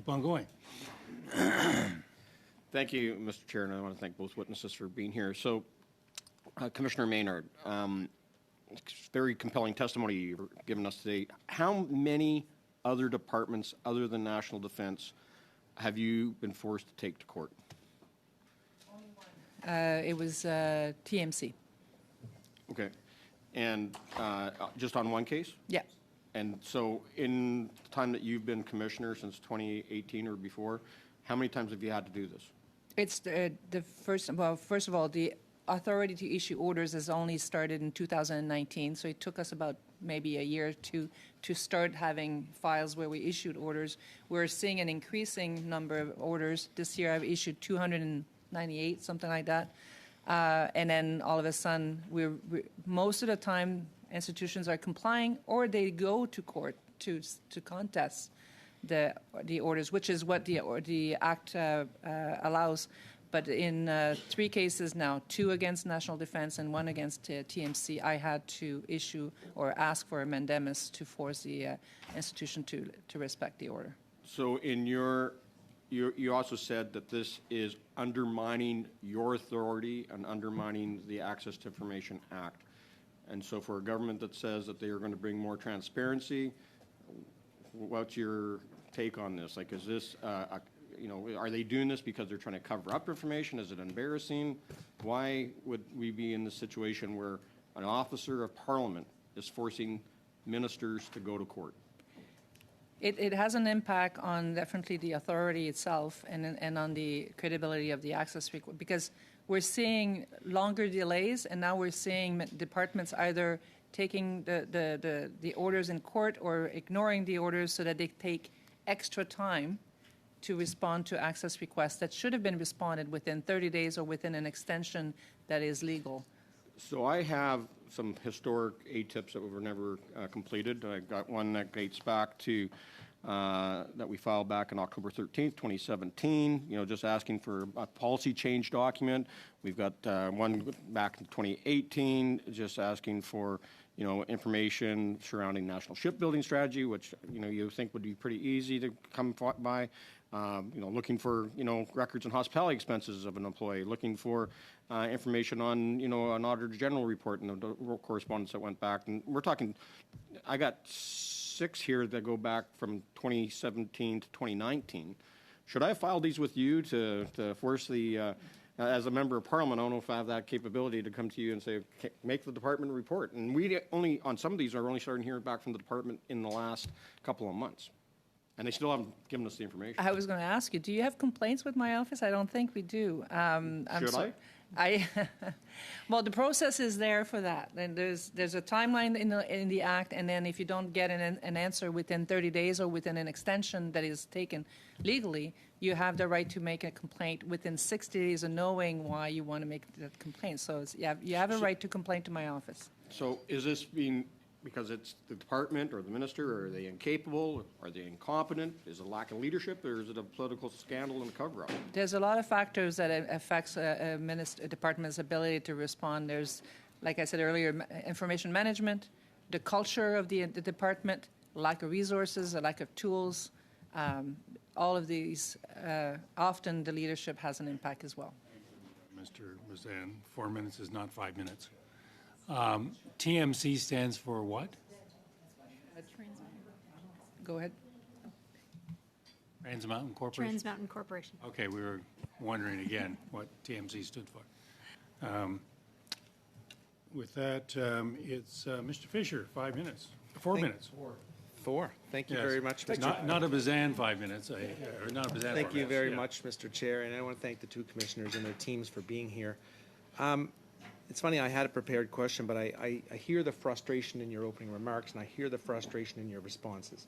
keep on going. Thank you, Mr. Chair, and I want to thank both witnesses for being here. So, Commissioner Maynard, very compelling testimony you've given us today. How many other departments other than National Defense have you been forced to take to court? Only one. It was TMC. Okay. And just on one case? Yeah. And so in the time that you've been commissioner since 2018 or before, how many times have you had to do this? It's the first, well, first of all, the authority to issue orders has only started in 2019, so it took us about maybe a year or two to start having files where we issued orders. We're seeing an increasing number of orders. This year I've issued 298, something like that. And then all of a sudden, most of the time, institutions are complying, or they go to court to contest the orders, which is what the Act allows. But in 3 cases now, 2 against National Defense and 1 against TMC, I had to issue or ask for a mandamus to force the institution to respect the order. So in you also said that this is undermining your authority and undermining the Access to Information Act. And so for a government that says that they are going to bring more transparency, what's your take on this? Like, is this, are they doing this because they're trying to cover up information? Is it embarrassing? Why would we be in this situation where an officer of Parliament is forcing ministers to go to court? It has an impact on definitely the authority itself and on the credibility of the access request, because we're seeing longer delays, and now we're seeing departments either taking the orders in court or ignoring the orders so that they take extra time to respond to access requests that should have been responded within 30 days or within an extension that is legal. So I have some historic ATIPs that were never completed. I got one that dates back to that we filed back on October 13th, 2017, just asking for a policy change document. We've got one back in 2018 just asking for, information surrounding national shipbuilding strategy, which, you think would be pretty easy to come by. Looking for, records and hospitality expenses of an employee, looking for information on, an Auditor General report and the correspondence that went back. And we're talking, I got 6 here that go back from 2017 to 2019. Should I file these with you to force the, as a member of Parliament, I don't know if I have that capability to come to you and say, okay, make the department report. And we only, on some of these, are only starting to hear back from the department in the last couple of months. And they still haven't given us the information. I was going to ask you, do you have complaints with my office? I don't think we do. Should Well, the process is there for that. And there's a timeline in the Act, and then if you don't get an answer within 30 days or within an extension that is taken legally, you have the right to make a complaint within 60 days of knowing why you want to make that complaint. So you have a right to complain to my office. So is this being, because it's the department or the minister, or are they incapable? Are they incompetent? Is it a lack of leadership, or is it a political scandal and a cover-up? There's a lot of factors that affects a department's ability to respond. There's, like I said earlier, information management, the culture of the department, lack of resources, a lack of tools. All of these, often the leadership has an impact as well. Mr. Bazan, 4 minutes is not 5 minutes. TMC stands for what? Go ahead. Trans Mountain Corporation? Trans Mountain Corporation. Okay, we were wondering again what TMC stood for. With that, it's Mr. Fisher, 5 minutes. 4 minutes. Four. Thank you Yes. very much, Mr. Not a Bazan 5 minutes, or not a Bazan. Thank 4 you minutes, very yeah. much, Mr. Chair, and I want to thank the 2 commissioners and their teams for being here. It's funny, I had a prepared question, but I hear the frustration in your opening remarks, and I hear the frustration in your responses.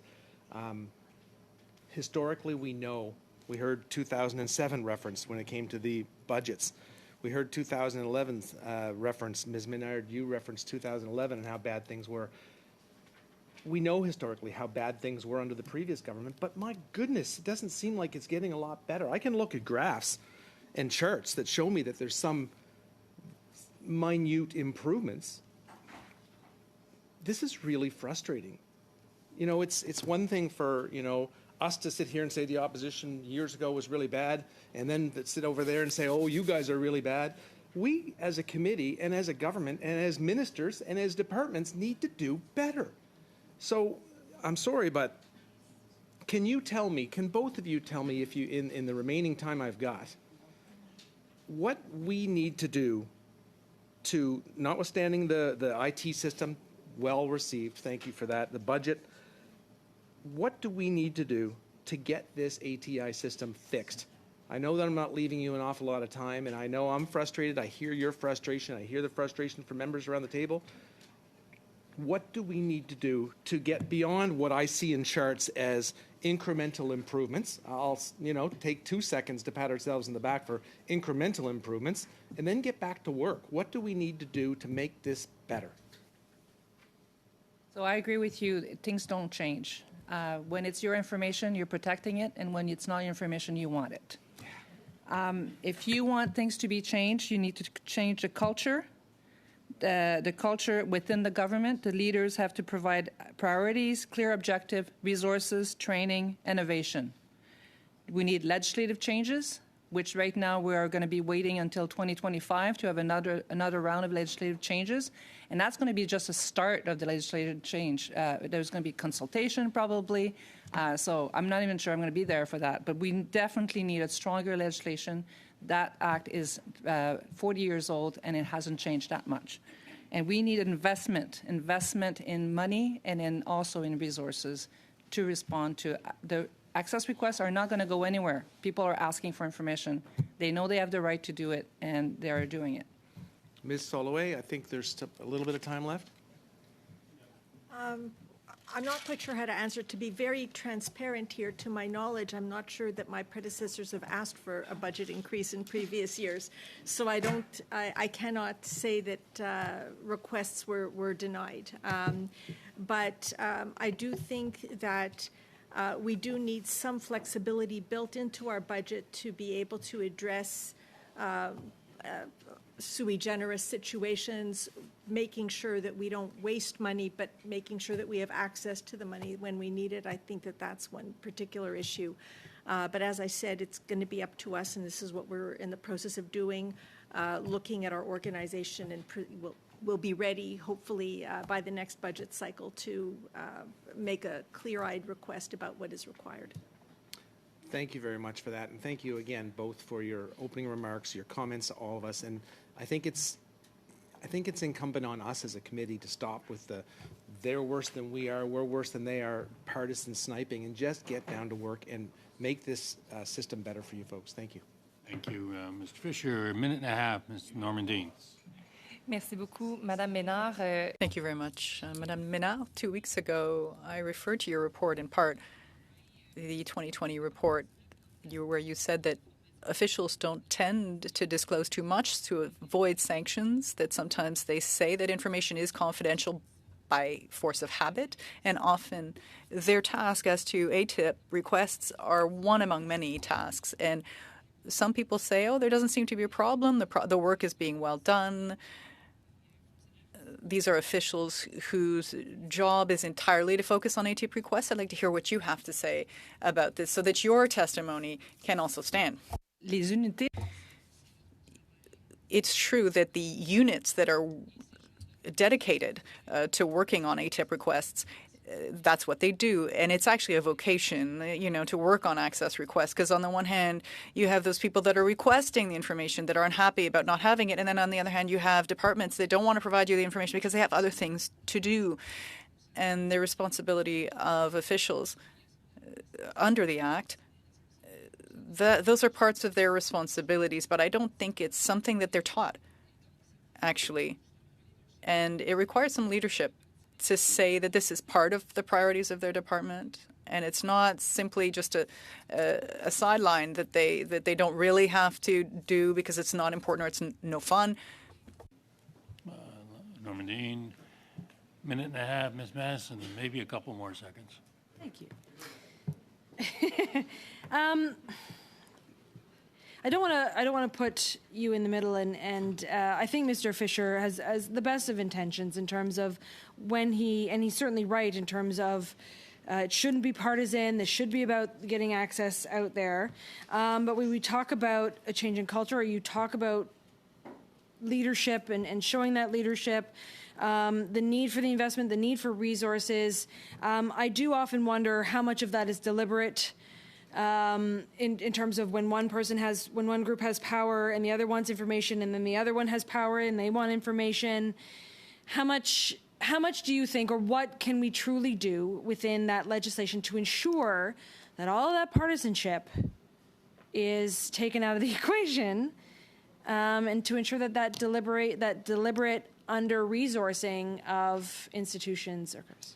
Historically, we heard 2007 referenced when it came to the budgets. We heard 2011's reference. Ms. Menard, you referenced 2011 and how bad things were. We know historically how bad things were under the previous government, but my goodness, it doesn't seem like it's getting a lot better. I can look at graphs and charts that show me that there's some minute improvements. This is really frustrating. It's one thing for, us to sit here and say the opposition years ago was really bad, and then sit over there and say, oh, you guys are really bad. We, as a committee and as a government and as ministers and as departments, need to do better. So I'm sorry, but can both of you tell me, if you, in the remaining time I've got, what we need to do to, notwithstanding the IT system, well received, thank you for that, the budget, what do we need to do to get this ATI system fixed? I know that I'm not leaving you an awful lot of time, and I know I'm frustrated. I hear your frustration. I hear the frustration from members around the table. What do we need to do to get beyond what I see in charts as incremental improvements? I'll, take 2 seconds to pat ourselves in the back for incremental improvements, and then get back to work. What do we need to do to make this better? So I agree with you. Things don't change. When it's your information, you're protecting it, and when it's not your information, you want it. If you want things to be changed, you need to change the culture. The culture within the government, the leaders have to provide priorities, clear objective, resources, training, innovation. We need legislative changes, which right now we are going to be waiting until 2025 to have another round of legislative changes. And that's going to be just a start of the legislative change. There's going to be consultation probably. So I'm not even sure I'm going to be there for that. But we definitely need a stronger legislation. That act is 40 years old, and it hasn't changed that much. And we need investment in money and also in resources to respond to the access requests are not going to go anywhere. People are asking for information. They know they have the right to do it, and they are doing it. Ms. Soloway, I think there's a little bit of time left. I'm not quite sure how to answer. To be very transparent here, to my knowledge, I'm not sure that my predecessors have asked for a budget increase in previous years. So I cannot say that requests were denied. But I do think that we do need some flexibility built into our budget to be able to address sui generis situations, making sure that we don't waste money, but making sure that we have access to the money when we need it. I think that that's one particular issue. But as I said, it's going to be up to us, and this is what we're in the process of doing, looking at our organization, and we'll be ready, hopefully, by the next budget cycle to make a clear-eyed request about what is required. Thank you very much for that, and thank you again both for your opening remarks, your comments to all of us. And I think it's incumbent on us as a committee to stop with the they're worse than we are, we're worse than they are, partisan sniping, and just get down to work and make this system better for you folks. Thank you. Thank you, Mr. Fisher. A minute and a half, Ms. Normandine. Merci beaucoup, Madame Ménard. Thank you very much, Madame Ménard. 2 weeks ago, I referred to your report in part, the 2020 report, where you said that officials don't tend to disclose too much to avoid sanctions, that sometimes they say that information is confidential by force of habit, and often their task as to ATIP requests are one among many tasks. And some people say, oh, there doesn't seem to be a problem, the work is being well done. These are officials whose job is entirely to focus on ATIP requests. I'd like to hear what you have to say about this so that your testimony can also stand. It's true that the units that are dedicated to working on ATIP requests, that's what they do. And it's actually a vocation, to work on access requests. Because on the one hand, you have those people that are requesting the information that are unhappy about not having it. And then on the other hand, you have departments that don't want to provide you the information because they have other things to do. And the responsibility of officials under the Act, those are parts of their responsibilities. But I don't think it's something that they're taught, actually. And it requires some leadership to say that this is part of the priorities of their department, and it's not simply just a sideline that they don't really have to do because it's not important or it's no fun. Normandine, minute and a half, Ms. Masson, maybe a couple more seconds. Thank you. I don't want to put you in the middle, and I think Mr. Fisher has the best of intentions in terms of he's certainly right in terms of It shouldn't be partisan. This should be about getting access out there. But when we talk about a change in culture, or you talk about leadership and showing that leadership, the need for the investment, the need for resources, I do often wonder how much of that is deliberate in terms of when one group has power and the other wants information, and then the other one has power and they want information. How much do you think, or what can we truly do within that legislation to ensure that all of that partisanship is taken out of the equation, and to ensure that deliberate under-resourcing of institutions occurs?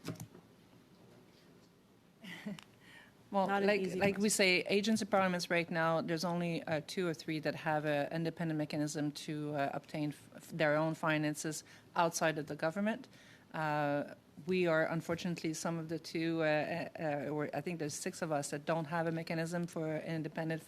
Well, Not an easy like we say, agency parliaments right now, there's only 2 or 3 that have an independent mechanism to obtain their own finances outside of the government. We are unfortunately some of the 2, or I think there's 6 of us that don't have a mechanism for independent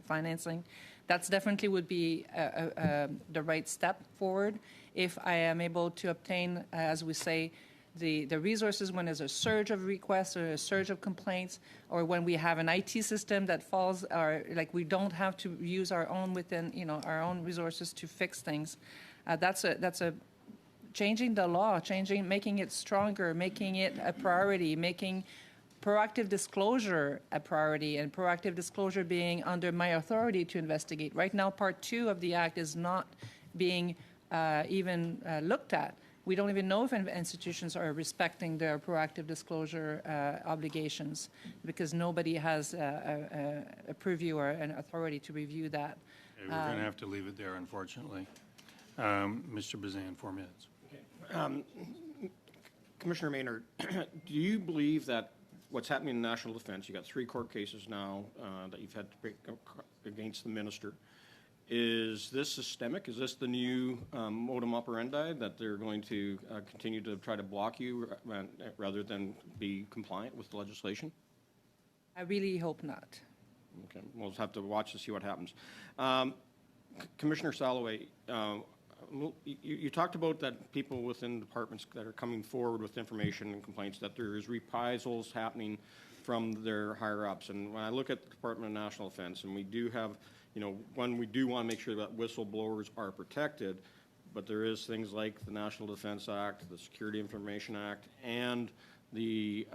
financing. That's definitely would be the right step forward if I am able to obtain, as we say, the resources when there's a surge of requests or a surge of complaints, or when we have an IT system that falls, or like we don't have to use our own our own resources to fix things. That's a changing the law, making it stronger, making it a priority, making proactive disclosure a priority, and proactive disclosure being under my authority to investigate. Right now, Part 2 of the Act is not being even looked at. We don't even know if institutions are respecting their proactive disclosure obligations, because nobody has a purview or an authority to review that. Okay, we're going to have to leave it there, unfortunately. Mr. Bazan, 4 minutes. Commissioner Maynard, do you believe that what's happening in national defense, you got 3 court cases now that you've had to bring against the minister, is this systemic? Is this the new modus operandi, that they're going to continue to try to block you rather than be compliant with the legislation? I really hope not. Okay, we'll just have to watch to see what happens. Commissioner Salloway, you talked about that people within departments that are coming forward with information and complaints, that there is reprisals happening from their higher-ups. And when I look at the Department of National Defense, and we do have, we do want to make sure that whistleblowers are protected, but there is things like the National Defense Act, the Security Information Act, and the